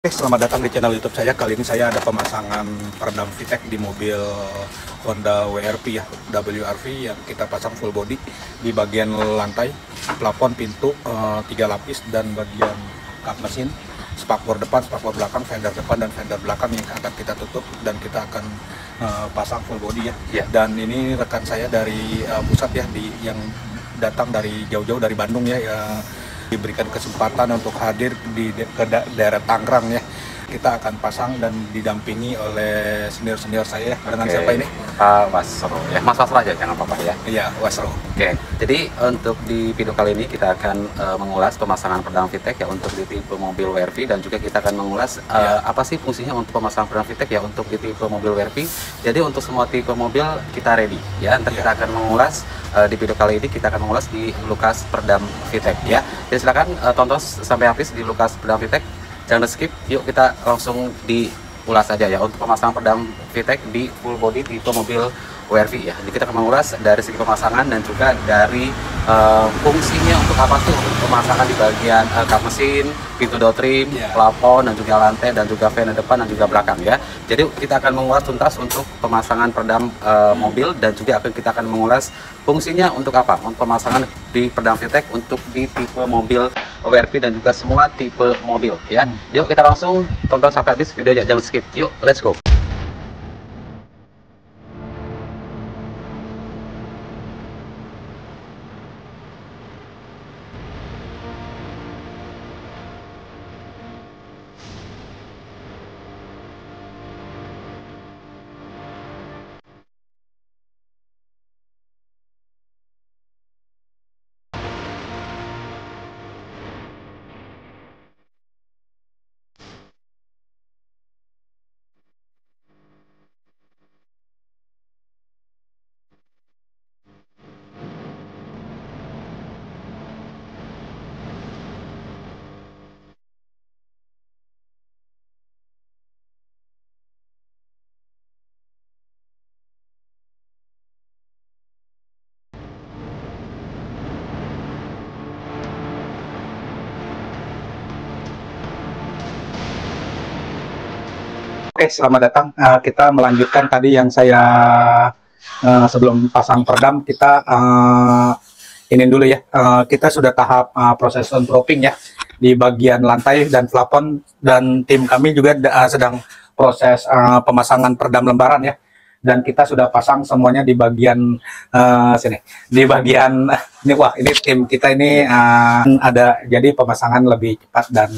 Oke, selamat datang di channel YouTube saya. Kali ini saya ada pemasangan peredam VTEC di mobil Honda WRV ya, WRV yang kita pasang full body di bagian lantai, plafon, pintu, 3 lapis dan bagian kap mesin, spakbor depan, spakbor belakang, fender depan dan fender belakang yang akan kita tutup dan kita akan pasang full body ya. Dan ini rekan saya dari pusat ya, yang datang dari jauh-jauh dari Bandung ya. Diberikan kesempatan untuk hadir ke daerah Tangerang ya. Kita akan pasang dan didampingi oleh senior-senior saya dengan siapa ini? Pak Wasro ya, Mas Wasro aja jangan apa-apa ya. Iya, Wasro. Oke, jadi untuk di video kali ini kita akan mengulas pemasangan peredam VTEC ya untuk di tipe mobil WRV, dan juga kita akan mengulas apa sih fungsinya untuk pemasangan peredam VTEC ya untuk di tipe mobil WRV. Jadi untuk semua tipe mobil kita ready ya. Nanti kita akan mengulas di video kali ini kita akan mengulas di lukas peredam VTEC ya. Jadi silakan tonton sampai habis di lukas peredam VTEC. Jangan skip, yuk kita langsung diulas saja ya untuk pemasangan peredam VTEC di full body tipe mobil WRV ya. Jadi kita akan mengulas dari segi pemasangan dan juga dari fungsinya untuk apa sih untuk pemasangan di bagian kap mesin, pintu door trim, plafon dan juga lantai dan juga fender depan dan juga belakang ya. Jadi kita akan mengulas tuntas untuk pemasangan peredam mobil, dan juga kita akan mengulas fungsinya untuk apa, untuk pemasangan di peredam VTEC untuk di tipe mobil WRV dan juga semua tipe mobil ya. Yuk kita langsung tonton sampai habis videonya, jangan skip. Yuk, let's go. Oke, selamat datang. Kita melanjutkan tadi yang saya sebelum pasang peredam, kita ini dulu ya. Kita sudah tahap proses dropping ya di bagian lantai dan plafon, dan tim kami juga sedang proses pemasangan peredam lembaran ya. Dan kita sudah pasang semuanya di bagian sini, di bagian ini. Wah, ini tim kita ini ada, jadi pemasangan lebih cepat dan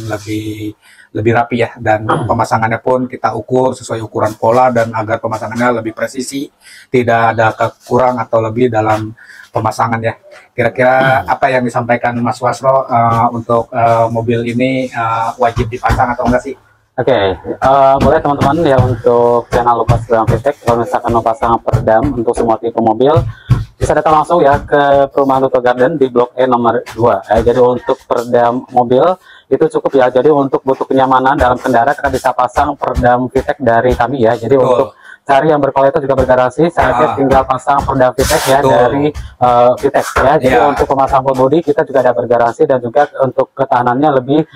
lebih rapi ya, dan pemasangannya pun kita ukur sesuai ukuran pola dan agar pemasangannya lebih presisi, tidak ada kekurang atau lebih dalam pemasangan ya. Kira-kira apa yang disampaikan Mas Wasro untuk mobil ini wajib dipasang atau enggak sih? Oke, boleh teman-teman ya untuk channel lukas peredam VTEC, kalau misalkan mau pasang peredam untuk semua tipe mobil bisa datang langsung ya ke perumahan Luto Garden di Blok E nomor 2. Jadi untuk peredam mobil itu cukup ya. Jadi untuk butuh kenyamanan dalam kendaraan kita bisa pasang peredam VTEC dari kami ya. Jadi untuk cari yang berkualitas juga bergaransi, saya tinggal pasang peredam VTEC ya dari VTEC ya. Jadi untuk pemasang full body kita juga ada bergaransi, dan juga untuk ketahanannya lebih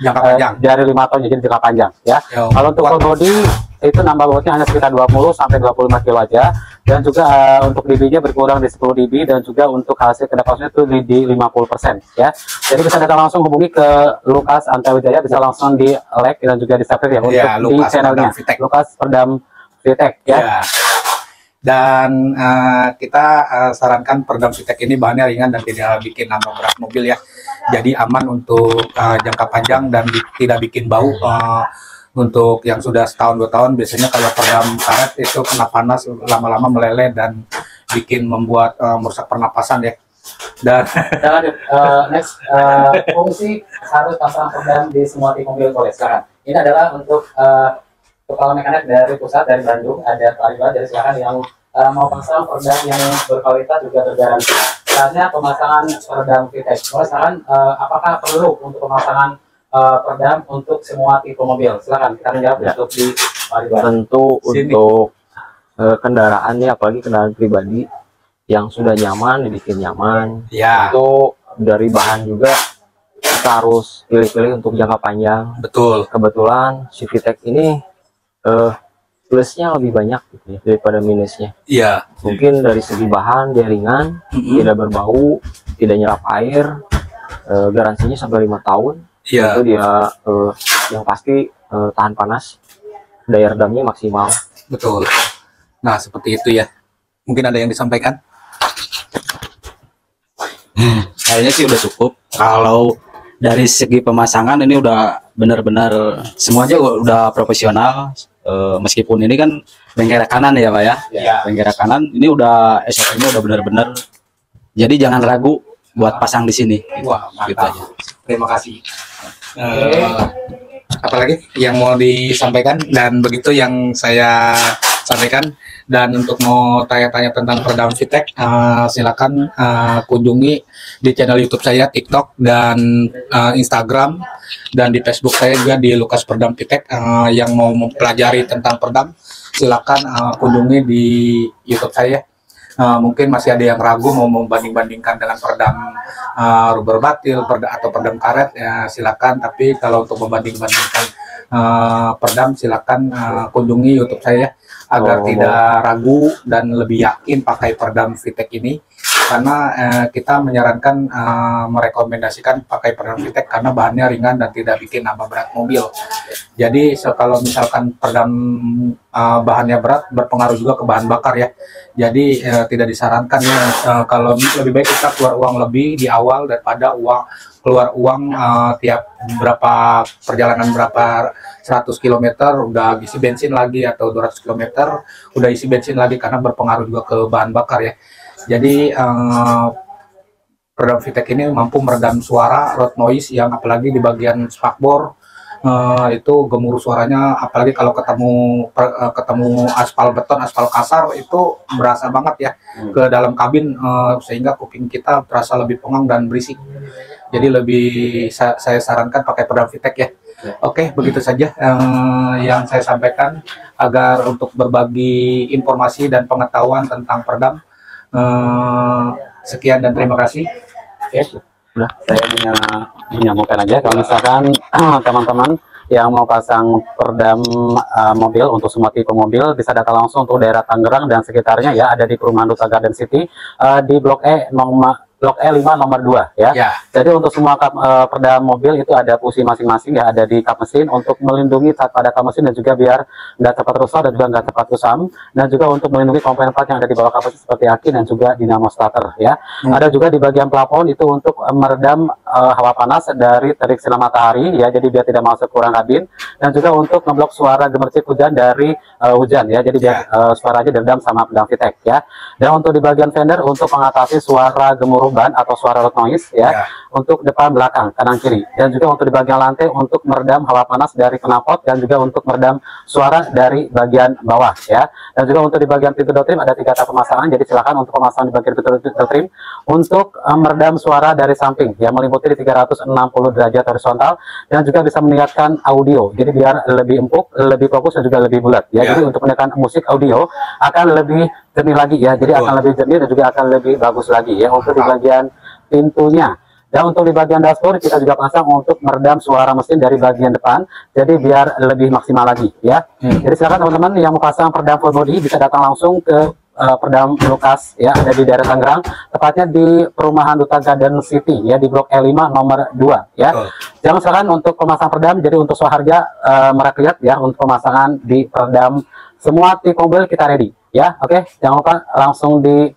dari 5 tahun, jadi jangka panjang ya. Kalau untuk full body itu nambah bobotnya hanya sekitar 20 sampai 25 kilo aja, dan juga untuk dB-nya berkurang di 10 dB, dan juga untuk hasil kedapatnya itu di 50% ya. Jadi bisa datang langsung hubungi ke Lukas Antawijaya, bisa langsung di like dan juga di subscribe ya untuk di channelnya Lukas Peredam VTEC ya. Dan kita sarankan peredam VTEC ini bahannya ringan dan tidak bikin nambah berat mobil ya. Jadi aman untuk jangka panjang dan tidak bikin bau. Untuk yang sudah setahun 2 tahun, biasanya kalau peredam karet itu kena panas lama-lama meleleh dan bikin membuat merusak pernapasan ya. Dan next fungsi harus pasang peredam di semua tipe mobil boleh sekarang. Ini adalah untuk kepala mekanik dari pusat dari Bandung, ada Pak Iwan, jadi silakan yang mau pasang peredam yang berkualitas juga bergaransi. Caranya pemasangan peredam VTEC. Sekarang apakah perlu untuk pemasangan peredam untuk semua tipe mobil? Silakan kita menjawab untuk di Pak Iwan. Tentu untuk kendaraan ya, apalagi kendaraan pribadi yang sudah nyaman, dibikin nyaman. Ya. Itu dari bahan juga kita kita harus pilih-pilih untuk jangka panjang. Betul. Kebetulan si VTEC ini plusnya lebih banyak gitu ya, daripada minusnya. Iya. Mungkin dari segi bahan dia ringan, tidak berbau, tidak nyerap air, garansinya sampai 5 tahun. Iya. Itu dia yang pasti tahan panas, daya redamnya maksimal. Betul. Nah, seperti itu ya. Mungkin ada yang disampaikan? Kayaknya sih udah cukup. Kalau dari segi pemasangan ini udah benar-benar semuanya udah profesional. Meskipun ini kan bengkel kanan ya Pak ya. Iya. Bengkel kanan ini udah SOP-nya udah benar-benar. Jadi jangan ragu buat pasang di sini. Wah, Gitu mantap. aja. Terima kasih. Apalagi yang mau disampaikan, dan begitu yang saya sampaikan. Dan untuk mau tanya-tanya tentang peredam VTEC, silakan kunjungi di channel YouTube saya, TikTok, dan Instagram, dan di Facebook saya juga di Lukas Peredam VTEC. Yang mau mempelajari tentang peredam, silakan kunjungi di YouTube saya. Mungkin masih ada yang ragu mau membanding-bandingkan dengan peredam rubber batil atau peredam karet, ya silakan. Tapi kalau untuk membanding-bandingkan peredam, silakan kunjungi YouTube saya agar tidak ragu dan lebih yakin pakai peredam VTEC ini, karena kita menyarankan merekomendasikan pakai peredam VTEC karena bahannya ringan dan tidak bikin nambah berat mobil. Jadi kalau misalkan peredam bahannya berat, berpengaruh juga ke bahan bakar ya. Jadi tidak disarankan ya, kalau lebih baik kita keluar uang lebih di awal daripada keluar uang tiap berapa perjalanan, berapa 100 km udah isi bensin lagi, atau 200 km udah isi bensin lagi, karena berpengaruh juga ke bahan bakar ya. Jadi peredam VTEC ini mampu meredam suara road noise, yang apalagi di bagian spakbor itu gemuruh suaranya, apalagi kalau ketemu aspal beton, aspal kasar, itu berasa banget ya ke dalam kabin, sehingga kuping kita terasa lebih pengang dan berisik. Jadi saya sarankan pakai peredam VTEC ya. Oke, begitu saja yang saya sampaikan agar untuk berbagi informasi dan pengetahuan tentang peredam. Sekian dan terima kasih. Udah, saya menyambungkan aja kalau misalkan teman-teman yang mau pasang peredam mobil untuk semua tipe mobil, bisa datang langsung untuk daerah Tangerang dan sekitarnya ya, ada di perumahan Duta Garden City di Blok E5 nomor 2 ya. Jadi untuk semua peredam mobil itu ada fungsi masing-masing ya, ada di kap mesin untuk melindungi saat pada kap mesin, dan juga biar nggak cepat rusak dan juga nggak cepat kusam, dan juga untuk melindungi komponen part yang ada di bawah kap mesin seperti aki dan juga dinamo starter ya. Ada juga di bagian plafon itu untuk meredam hawa panas dari terik sinar matahari ya, jadi biar tidak masuk ke ruang kabin, dan juga untuk ngeblok suara gemercik hujan dari hujan ya, jadi biar suaranya diredam sama peredam VTEC ya. Dan untuk di bagian fender untuk mengatasi suara gemuruh ban atau suara road noise ya, untuk depan, belakang, kanan, kiri, dan juga untuk di bagian lantai untuk meredam hawa panas dari knalpot, dan juga untuk meredam suara dari bagian bawah ya. Dan juga untuk di bagian pintu door trim ada 3 tahap pemasangan, jadi silakan untuk pemasangan di bagian pintu door trim untuk meredam suara dari samping ya, meliputi di 360 derajat horizontal, dan juga bisa meningkatkan audio, jadi biar lebih empuk, lebih fokus, dan juga lebih bulat ya. Jadi untuk menekan musik audio akan lebih jernih lagi ya, jadi akan lebih jernih dan juga akan lebih bagus lagi ya. Untuk di bagian pintunya, dan untuk di bagian dashboard kita juga pasang untuk meredam suara mesin dari bagian depan, jadi biar lebih maksimal lagi ya. Jadi silakan teman-teman yang mau pasang peredam full body bisa datang langsung ke peredam Lukas ya, ada di daerah Tangerang, tepatnya di perumahan Duta Garden City ya, di Blok E5 nomor 2 ya. Jangan salah untuk pemasang peredam, jadi untuk harga merakyat ya, untuk pemasangan di peredam semua tipe mobil kita ready ya. Oke, jangan lupa langsung di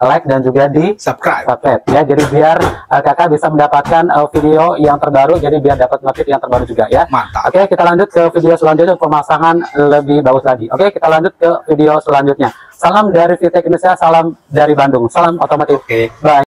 like dan juga di subscribe ya, jadi biar kakak bisa mendapatkan video yang terbaru, jadi biar dapat notif yang terbaru juga ya. Mantap. Oke, kita lanjut ke video selanjutnya, pemasangan lebih bagus lagi. Oke, kita lanjut ke video selanjutnya. Salam dari VTEC Indonesia, salam dari Bandung, salam otomotif. Bye.